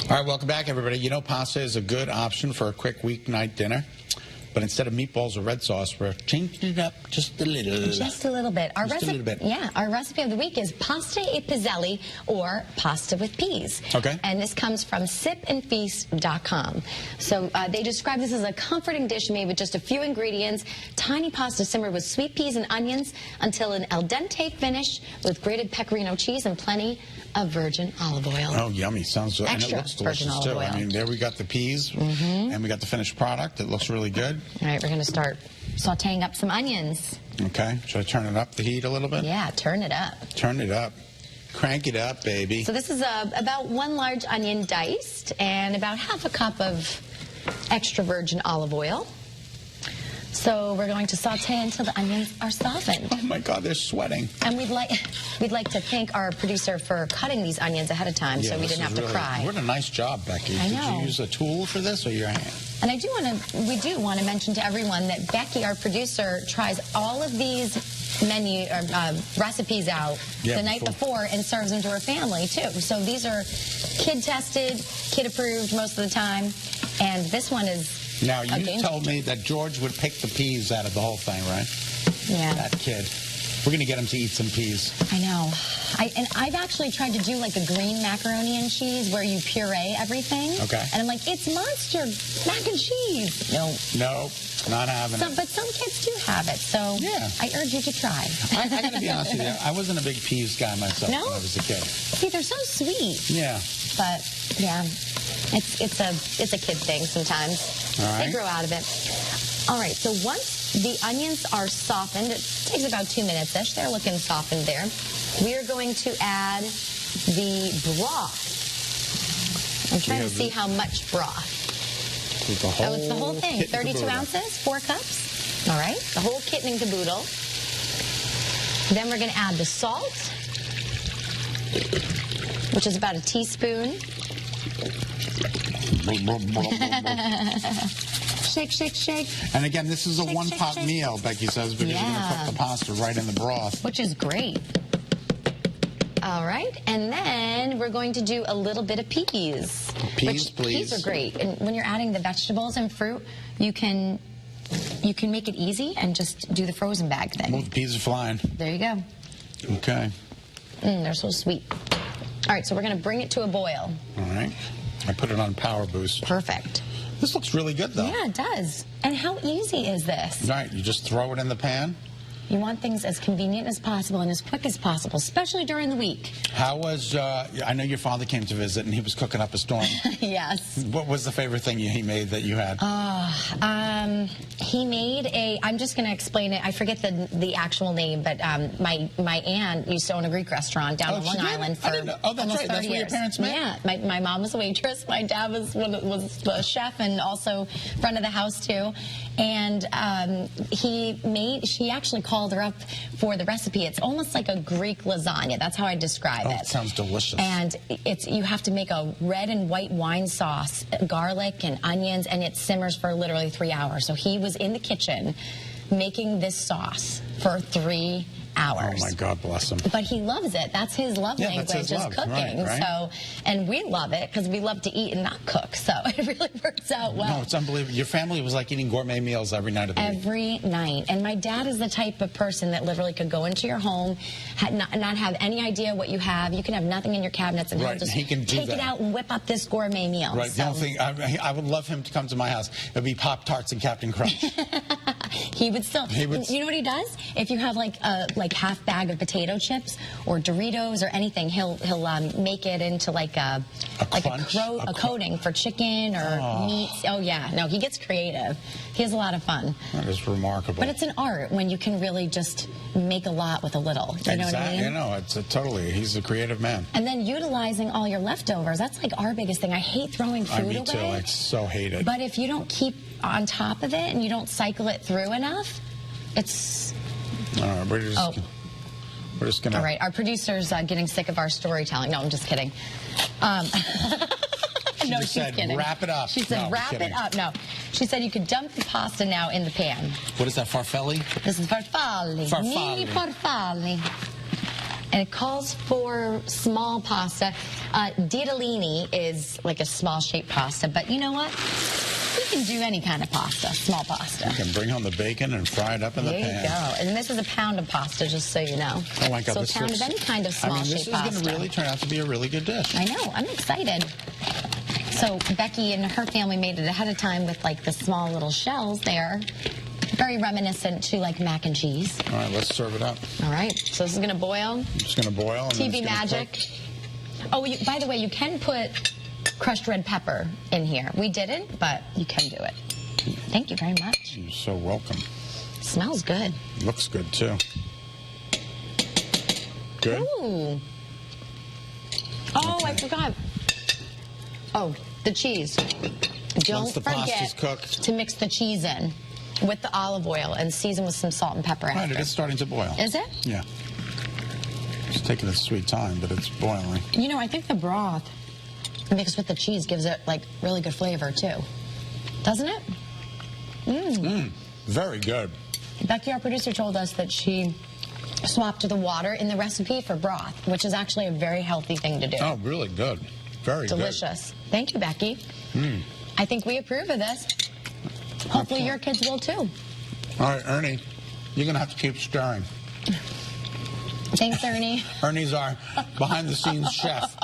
All right, welcome back, everybody. You know, pasta is a good option for a quick weeknight dinner. But instead of meatballs or red sauce, we're changing it up just a little. Just a little bit. Our just a little bit. Yeah, our recipe of the week is pasta e piselli, or pasta with peas. Okay. And this comes from sipandfeast.com. So they describe this as a comforting dish made with just a few ingredients. Tiny pasta simmered with sweet peas and onions until an al dente finish with grated pecorino cheese and plenty of virgin olive oil. Oh, yummy. Sounds good. And it Extra looks delicious, virgin too. olive oil. I mean, there we got the peas, and we got the finished product. It looks really good. All right, we're going to start sauteing up some onions. Okay. Should I turn it up, the heat a little bit? Yeah, turn it up. Turn it up. Crank it up, baby. So this is about 1 large onion diced and about ½ a cup of extra virgin olive oil. So we're going to saute until the onions are softened. Oh my God, they're sweating. And we'd like to thank our producer for cutting these onions ahead of time, so we didn't have to cry. What a nice job, Becky. I know. Did you use a tool for this or your hand? And we do want to mention to everyone that Becky, our producer, tries all of these recipes out the night before and serves them to her family too. So these are kid tested, kid approved most of the time, and this one is. Now, you told me that George would pick the peas out of the whole thing, right? Yeah. That kid. We're going to get him to eat some peas. I know. And I've actually tried to do like a green macaroni and cheese where you puree everything. Okay. And I'm like, it's monster mac and cheese. No. No, not having it. But some kids do have it, so yeah. I urge you to try. I got to be honest with you. I wasn't a big peas guy myself when I was a kid. See, they're so sweet. Yeah. But, yeah, it's a kid thing sometimes. All right. They grow out of it. All right, so once the onions are softened, it takes about 2 minutes-ish. They're looking softened there. We are going to add the broth. I'm trying to see how much broth. It's the whole it's the whole thing. 32 ounces, 4 cups. All right, the whole kit and caboodle. Then we're going to add the salt, which is about a teaspoon. Shake, shake, shake. And again, this is a one-pot meal, Becky says, because you're going to cook the pasta right in the broth. Which is great. All right, and then we're going to do a little bit of peas. Peas, please. Peas are great. And when you're adding the vegetables and fruit, you can make it easy and just do the frozen bag thing. Well, the peas are flying. There you go. Okay. They're so sweet. All right, so we're going to bring it to a boil. All right. I put it on power boost. Perfect. This looks really good, though. Yeah, it does. And how easy is this? Right, you just throw it in the pan. You want things as convenient as possible and as quick as possible, especially during the week. How was, I know your father came to visit and he was cooking up a storm. Yes. What was the favorite thing he made that you had? He made I'm just going to explain it. I forget the actual name, but my aunt used to own a Greek restaurant down on Long Island for almost 30 years. That's what your parents made? Yeah. My mom was a waitress. My dad was the chef and also front of the house, too. And she actually called her up for the recipe. It's almost like a Greek lasagna. That's how I describe it. It sounds delicious. And you have to make a red and white wine sauce, garlic and onions, and it simmers for literally 3 hours. So he was in the kitchen making this sauce for 3 hours. Oh my God, bless him. But he loves it. That's his love language, is cooking. Right. So, and we love it because we love to eat and not cook. So it really works out well. No, it's unbelievable. Your family was like eating gourmet meals every night of the week. Every night. And my dad is the type of person that literally could go into your home, not have any idea what you have. You can have nothing in your cabinets, and he'll just take it out and whip up this gourmet meal. Right. So. The only thing, I would love him to come to my house. It would be Pop-Tarts and Captain Crunch. He would still. You know what he does? If you have like half bag of potato chips or Doritos or anything, he'll make it into like a coating for chicken or meat. Oh yeah, no, he gets creative. He has a lot of fun. That is remarkable. But it's an art when you can really just make a lot with a little. You know what I mean? You know, it's totally. He's a creative man. And then utilizing all your leftovers. That's like our biggest thing. I hate throwing food away. Me too. I so hate it. But if you don't keep on top of it and you don't cycle it through enough, it's. All right, we're just gonna. All right, our producer's getting sick of our storytelling. No, I'm just kidding. No, she's kidding. Wrap it up. She said, wrap it up. No, she said you could dump the pasta now in the pan. What is that, farfalle? This is farfalle. Farfalle. Mini farfalle. And it calls for small pasta. Ditalini is like a small-shaped pasta, but you know what? You can do any kind of pasta, small pasta. You can bring home the bacon and fry it up in the pan. There you go. And this is a pound of pasta, just so you know. Oh my God! So a pound of any kind of small-shaped pasta. This is going to really turn out to be a really good dish. I know. I'm excited. So Becky and her family made it ahead of time with like the small little shells there. Very reminiscent to like mac and cheese. All right, let's serve it up. All right. So this is going to boil. It's going to boil. And TV magic. Oh, by the way, you can put crushed red pepper in here. We didn't, but you can do it. Thank you very much. You're so welcome. Smells good. Looks good, too. Good? Ooh. Oh, okay. I forgot. Oh, the cheese. Don't forget to mix the cheese in with the olive oil and season with some salt and pepper after. Right, it is starting to boil. Is it? Yeah. It's taking its sweet time, but it's boiling. You know, I think the broth mixed with the cheese gives it, like, really good flavor, too. Doesn't it? Very good. Becky, our producer, told us that she swapped the water in the recipe for broth, which is actually a very healthy thing to do. Oh, really good. Very delicious. Good. Thank you, Becky. I think we approve of this. Hopefully your kids will, too. All right, Ernie, you're going to have to keep stirring. Thanks, Ernie. Ernie's our behind-the-scenes chef.